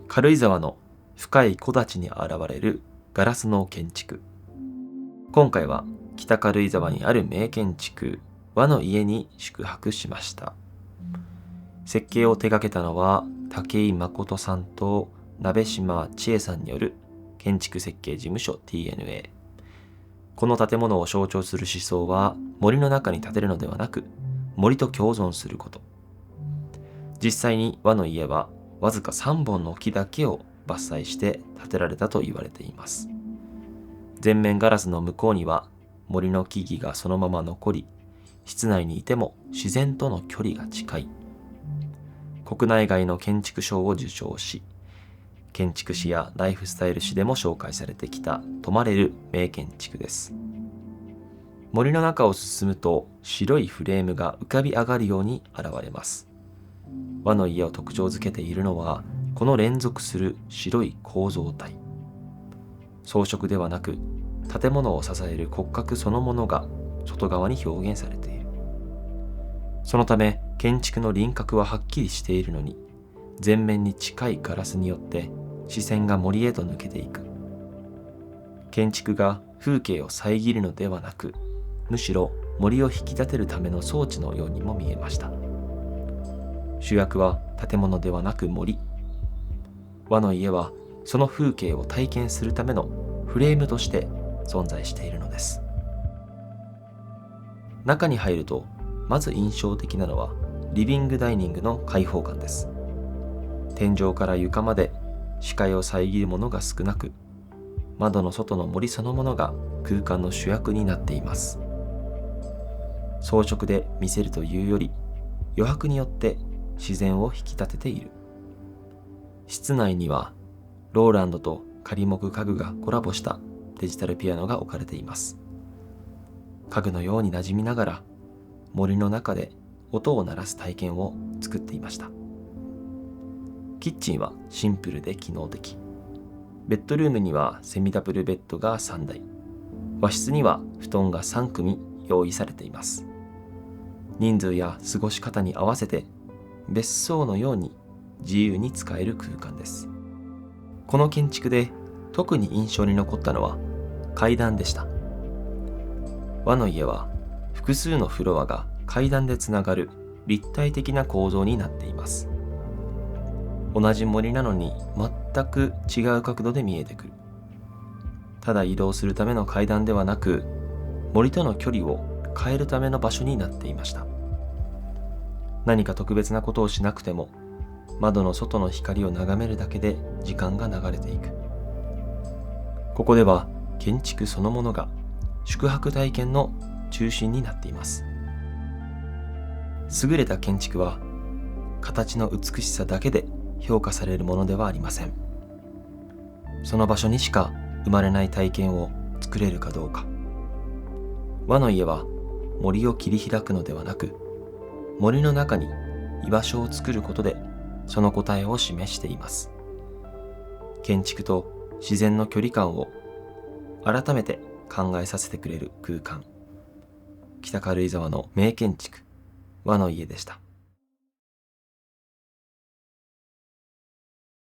軽井沢の深い木立に現れるガラスの建築。今回は北軽井沢にある名建築和の家に宿泊しました。設計を手掛けたのは武井誠さんと鍋島千恵さんによる建築設計事務所 TNA。この建物を象徴する思想は、森の中に建てるのではなく森と共存すること。実際に和の家はわずか3本の木だけを伐採して建てられたと言われています。全面ガラスの向こうには森の木々がそのまま残り、室内にいても自然との距離が近い。国内外の建築賞を受賞し、建築史やライフスタイル史でも紹介されてきた泊まれる名建築です。森の中を進むと白いフレームが浮かび上がるように現れます。和の家を特徴づけているのは、この連続する白い構造体。装飾ではなく、建物を支える骨格そのものが外側に表現されている。そのため建築の輪郭ははっきりしているのに、全面に近いガラスによって視線が森へと抜けていく。建築が風景を遮るのではなく、むしろ森を引き立てるための装置のようにも見えました。主役は建物ではなく森。和の家はその風景を体験するためのフレームとして存在しているのです。中に入るとまず印象的なのはリビングダイニングの開放感です。天井から床まで視界を遮るものが少なく、窓の外の森そのものが空間の主役になっています。装飾で見せるというより、余白によって自然を引き立てている。室内にはローランドと仮木家具がコラボしたデジタルピアノが置かれています。家具のように馴染みながら森の中で音を鳴らす体験を作っていました。キッチンはシンプルで機能的。ベッドルームにはセミダブルベッドが3台、和室には布団が3組用意されています。人数や過ごし方に合わせて別荘のように自由に使える空間です。この建築で特に印象に残ったのは階段でした。和の家は複数のフロアが階段でつながる立体的な構造になっています。同じ森なのに全く違う角度で見えてくる。ただ移動するための階段ではなく、森との距離を変えるための場所になっていました。何か特別なことをしなくても、窓の外の光を眺めるだけで時間が流れていく。ここでは建築そのものが宿泊体験の中心になっています。優れた建築は形の美しさだけで評価されるものではありません。その場所にしか生まれない体験を作れるかどうか。和の家は森を切り開くのではなく、森の中に居場所を作ることでその答えを示しています。建築と自然の距離感を改めて考えさせてくれる空間。北軽井沢の名建築、和の家でした。